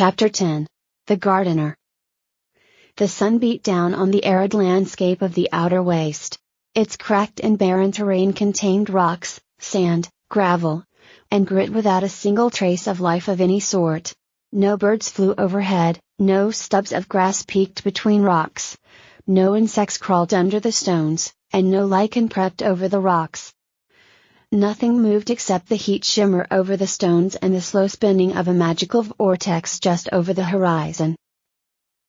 Chapter 10. The Gardener. The sun beat down on the arid landscape of the outer waste. Its cracked and barren terrain contained rocks, sand, gravel, and grit without a single trace of life of any sort. No birds flew overhead, no stubs of grass peeked between rocks. No insects crawled under the stones, and no lichen crept over the rocks. Nothing moved except the heat shimmer over the stones and the slow spinning of a magical vortex just over the horizon.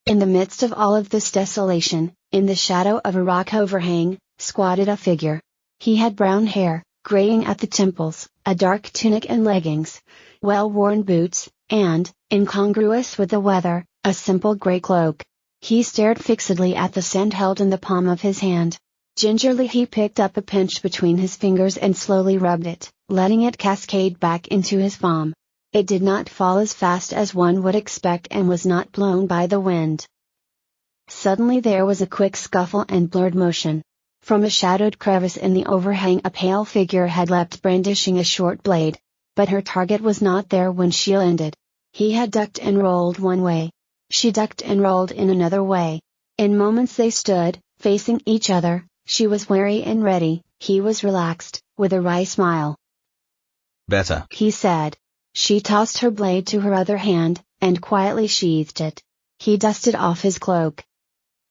In the midst of all of this desolation, in the shadow of a rock overhang, squatted a figure. He had brown hair, graying at the temples, a dark tunic and leggings, well-worn boots, and, incongruous with the weather, a simple gray cloak. He stared fixedly at the sand held in the palm of his hand. Gingerly he picked up a pinch between his fingers and slowly rubbed it, letting it cascade back into his palm. It did not fall as fast as one would expect and was not blown by the wind. Suddenly there was a quick scuffle and blurred motion. From a shadowed crevice in the overhang a pale figure had leapt brandishing a short blade. But her target was not there when she landed. He had ducked and rolled one way. She ducked and rolled in another way. In moments they stood, facing each other. She was wary and ready, he was relaxed, with a wry smile. Better, he said. She tossed her blade to her other hand, and quietly sheathed it. He dusted off his cloak.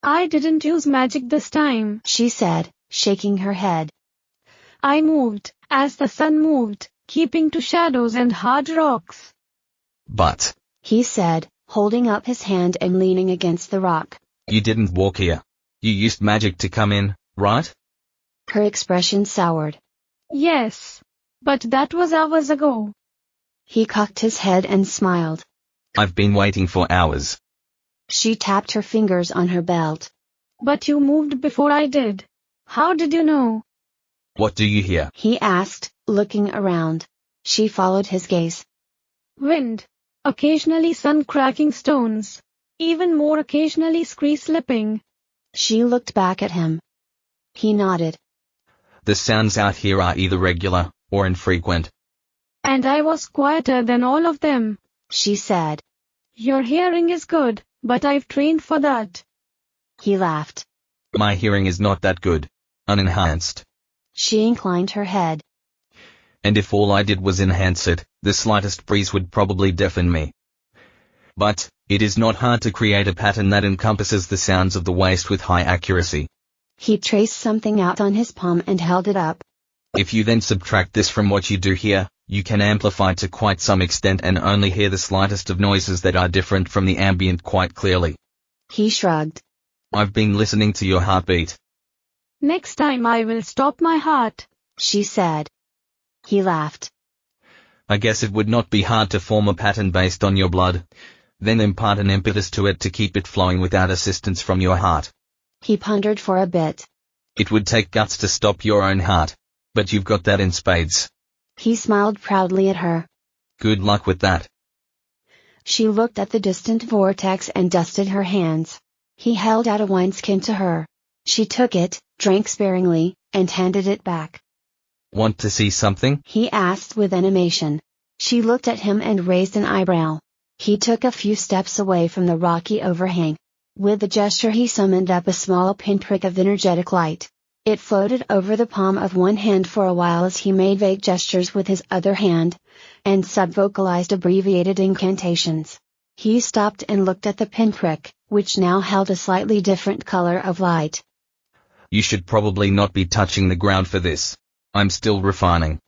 I didn't use magic this time, she said, shaking her head. I moved, as the sun moved, keeping to shadows and hard rocks. But, he said, holding up his hand and leaning against the rock. You didn't walk here. You used magic to come in, right? Her expression soured. Yes. But that was hours ago. He cocked his head and smiled. I've been waiting for hours. She tapped her fingers on her belt. But you moved before I did. How did you know? What do you hear? He asked, looking around. She followed his gaze. Wind. Occasionally sun cracking stones. Even more occasionally scree slipping. She looked back at him. He nodded. The sounds out here are either regular, or infrequent. And I was quieter than all of them, she said. Your hearing is good, but I've trained for that. He laughed. My hearing is not that good. Unenhanced. She inclined her head. And if all I did was enhance it, the slightest breeze would probably deafen me. But, it is not hard to create a pattern that encompasses the sounds of the waste with high accuracy. He traced something out on his palm and held it up. If you then subtract this from what you do here, you can amplify to quite some extent and only hear the slightest of noises that are different from the ambient quite clearly. He shrugged. I've been listening to your heartbeat. Next time I will stop my heart, she said. He laughed. I guess it would not be hard to form a pattern based on your blood, then impart an impetus to it to keep it flowing without assistance from your heart. He pondered for a bit. It would take guts to stop your own heart, but you've got that in spades. He smiled proudly at her. Good luck with that. She looked at the distant vortex and dusted her hands. He held out a wineskin to her. She took it, drank sparingly, and handed it back. Want to see something? He asked with animation. She looked at him and raised an eyebrow. He took a few steps away from the rocky overhang. With a gesture he summoned up a small pinprick of energetic light. It floated over the palm of one hand for a while as he made vague gestures with his other hand, and subvocalized abbreviated incantations. He stopped and looked at the pinprick, which now held a slightly different color of light. You should probably not be touching the ground for this. I'm still refining.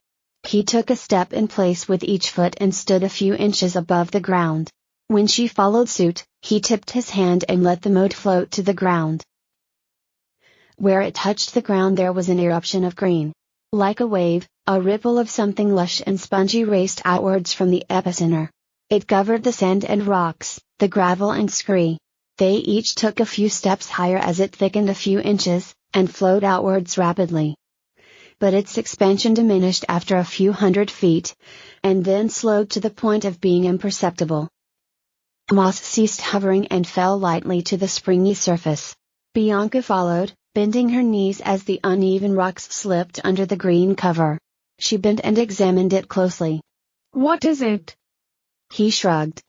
He took a step in place with each foot and stood a few inches above the ground. When she followed suit, he tipped his hand and let the mote float to the ground. Where it touched the ground there was an eruption of green. Like a wave, a ripple of something lush and spongy raced outwards from the epicenter. It covered the sand and rocks, the gravel and scree. They each took a few steps higher as it thickened a few inches, and flowed outwards rapidly. But its expansion diminished after a few hundred feet, and then slowed to the point of being imperceptible. Moss ceased hovering and fell lightly to the springy surface. Bianca followed, bending her knees as the uneven rocks slipped under the green cover. She bent and examined it closely. What is it? He shrugged.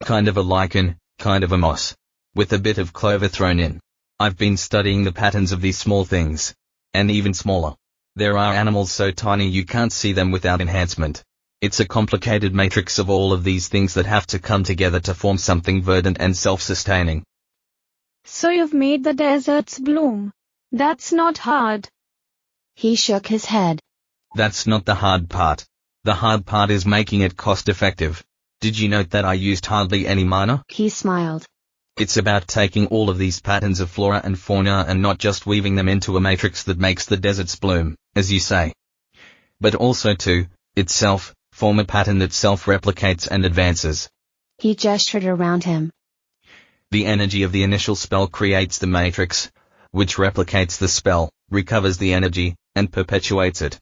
Kind of a lichen, kind of a moss. With a bit of clover thrown in. I've been studying the patterns of these small things. And even smaller. There are animals so tiny you can't see them without enhancement. It's a complicated matrix of all of these things that have to come together to form something verdant and self-sustaining. So you've made the deserts bloom. That's not hard. He shook his head. That's not the hard part. The hard part is making it cost-effective. Did you note that I used hardly any mana? He smiled. It's about taking all of these patterns of flora and fauna and not just weaving them into a matrix that makes the deserts bloom, as you say. But also to, itself, form a pattern that self-replicates and advances. He gestured around him. The energy of the initial spell creates the matrix, which replicates the spell, recovers the energy, and perpetuates it.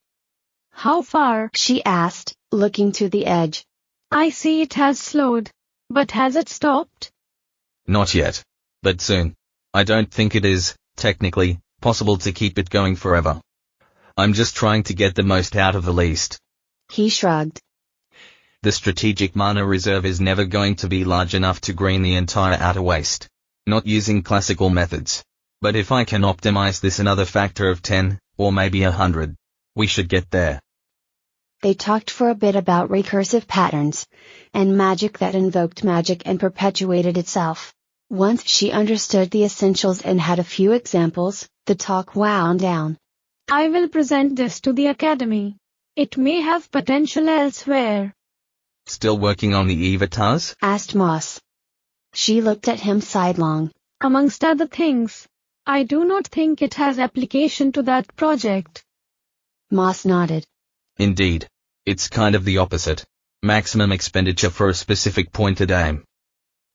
How far? She asked, looking to the edge. I see it has slowed. But has it stopped? Not yet. But soon. I don't think it is, technically, possible to keep it going forever. I'm just trying to get the most out of the least. He shrugged. The strategic mana reserve is never going to be large enough to green the entire outer waste. Not using classical methods. But if I can optimize this another factor of 10, or maybe 100, we should get there. They talked for a bit about recursive patterns, and magic that invoked magic and perpetuated itself. Once she understood the essentials and had a few examples, the talk wound down. I will present this to the Academy. It may have potential elsewhere. Still working on the avatars? Asked Moss. She looked at him sidelong. Amongst other things. I do not think it has application to that project. Moss nodded. Indeed. It's kind of the opposite. Maximum expenditure for a specific pointed aim.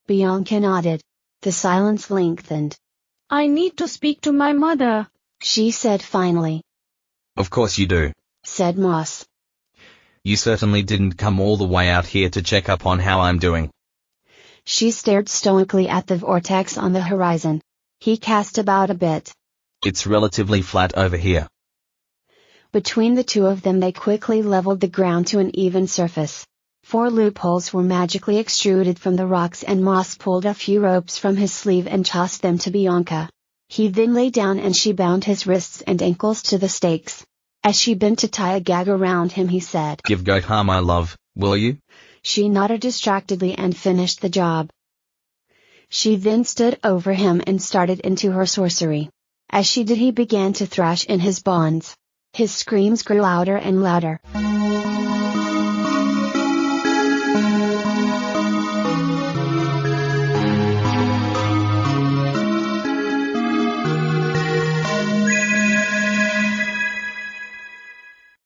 Bianca nodded. The silence lengthened. I need to speak to my mother, she said finally. Of course you do, said Moss. You certainly didn't come all the way out here to check up on how I'm doing. She stared stoically at the vortex on the horizon. He cast about a bit. It's relatively flat over here. Between the two of them they quickly leveled the ground to an even surface. 4 loopholes were magically extruded from the rocks and Moss pulled a few ropes from his sleeve and tossed them to Bianca. He then lay down and she bound his wrists and ankles to the stakes. As she bent to tie a gag around him he said, "Give Gothar my love, will you?" She nodded distractedly and finished the job. She then stood over him and started into her sorcery. As she did he began to thrash in his bonds. His screams grew louder and louder.